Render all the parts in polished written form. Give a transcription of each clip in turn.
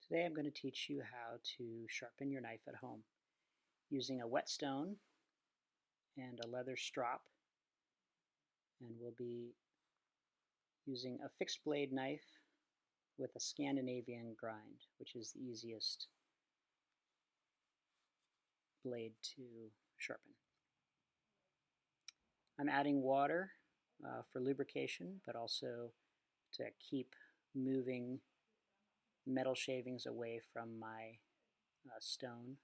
Today I'm going to teach you how to sharpen your knife at home using a whetstone and a leather strop, and we'll be using a fixed blade knife with a Scandinavian grind, which is the easiest blade to sharpen. I'm adding water for lubrication, but also to keep moving metal shavings away from my stone.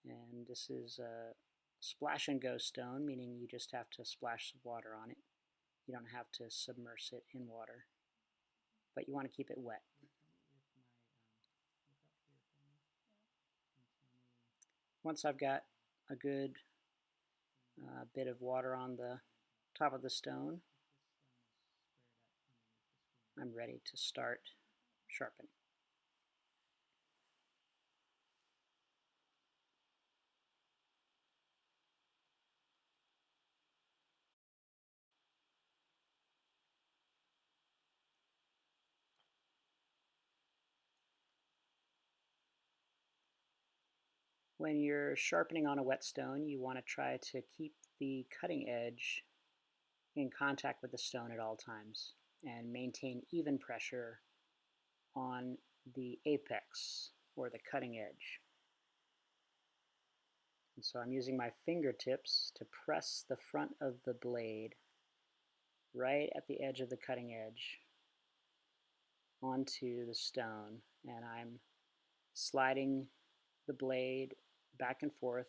And this is a splash and go stone, meaning you just have to splash some water on it. You don't have to submerge it in water, but you want to keep it wet. Once I've got a good bit of water on the top of the stone, I'm ready to start sharpening. When you're sharpening on a whetstone, you want to try to keep the cutting edge in contact with the stone at all times and maintain even pressure on the apex or the cutting edge. And so I'm using my fingertips to press the front of the blade right at the edge of the cutting edge onto the stone, and I'm sliding the blade back and forth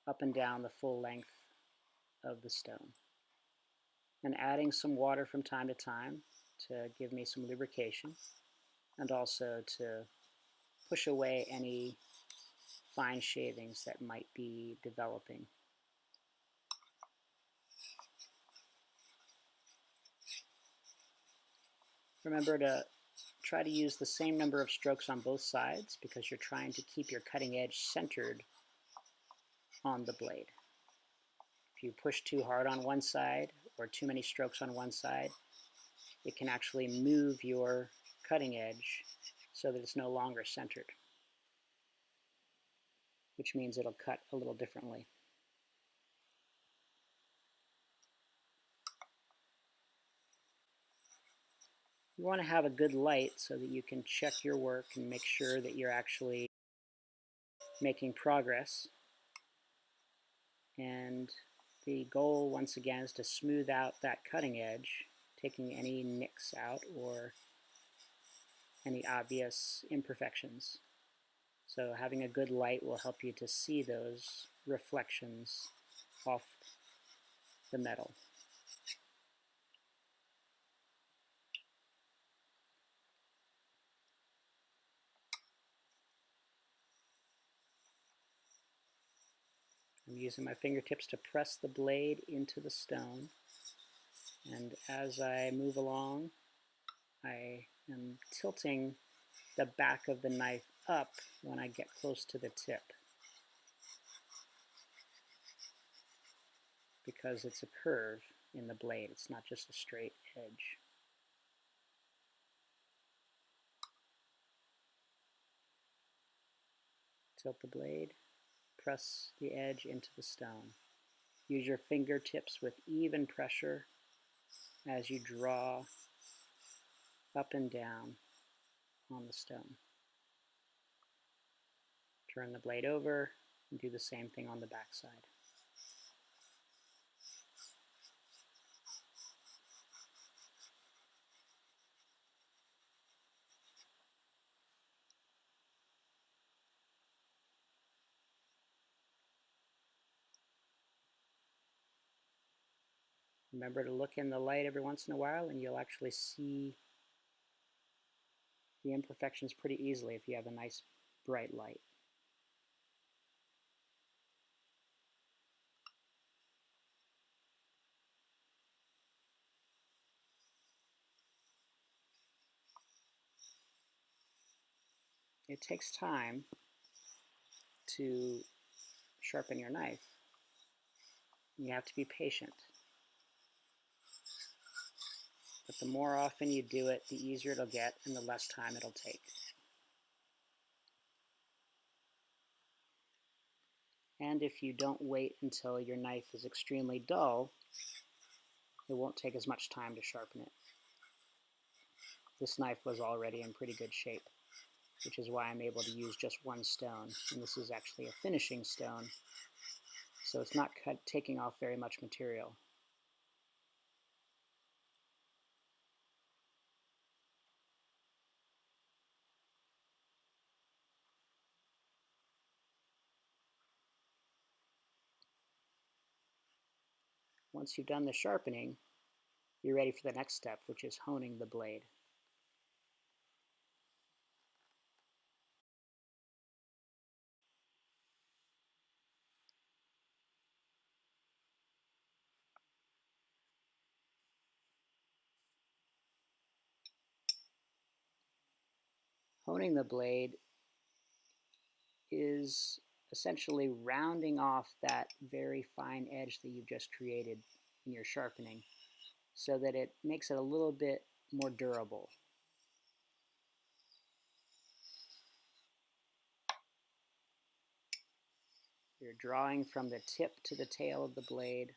up and down the full length of the stone, and adding some water from time to time to give me some lubrication and also to push away any fine shavings that might be developing. Remember to try to use the same number of strokes on both sides because you're trying to keep your cutting edge centered on the blade. If you push too hard on one side or too many strokes on one side, it can actually move your cutting edge so that it's no longer centered, which means it'll cut a little differently. You want to have a good light so that you can check your work and make sure that you're actually making progress. And the goal, once again, is to smooth out that cutting edge, taking any nicks out or any obvious imperfections. So having a good light will help you to see those reflections off the metal. I'm using my fingertips to press the blade into the stone, and as I move along, I am tilting the back of the knife up when I get close to the tip, because it's a curve in the blade. It's not just a straight edge. Tilt the blade, press the edge into the stone. Use your fingertips with even pressure as you draw up and down on the stone. Turn the blade over and do the same thing on the back side. Remember to look in the light every once in a while and you'll actually see the imperfections pretty easily if you have a nice bright light. It takes time to sharpen your knife. You have to be patient. But the more often you do it, the easier it'll get and the less time it'll take. And if you don't wait until your knife is extremely dull, it won't take as much time to sharpen it. This knife was already in pretty good shape, which is why I'm able to use just one stone. And this is actually a finishing stone, so it's not taking off very much material. Once you've done the sharpening, you're ready for the next step, which is honing the blade. Honing the blade is essentially rounding off that very fine edge that you've just created in your sharpening so that it makes it a little bit more durable. You're drawing from the tip to the tail of the blade,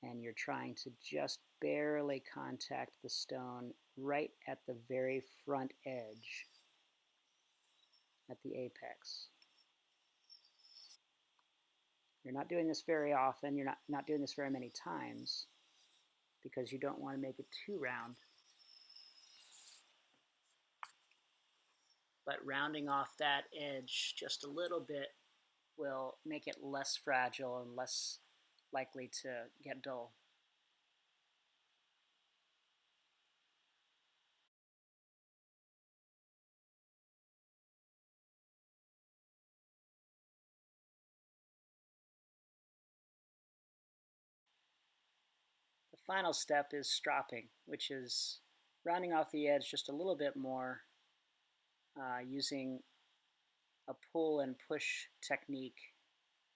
and you're trying to just barely contact the stone right at the very front edge, at the apex. You're not doing this very often, you're not doing this very many times, because you don't want to make it too round. But rounding off that edge just a little bit will make it less fragile and less likely to get dull. The final step is stropping, which is rounding off the edge just a little bit more using a pull and push technique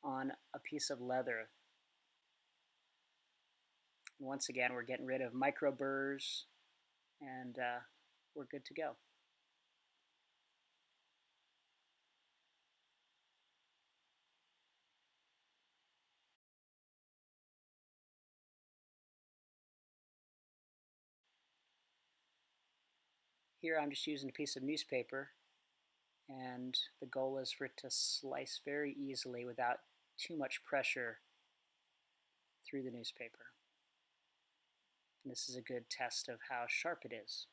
on a piece of leather. And once again, we're getting rid of micro burrs, and we're good to go. Here I'm just using a piece of newspaper, and the goal is for it to slice very easily without too much pressure through the newspaper. And this is a good test of how sharp it is.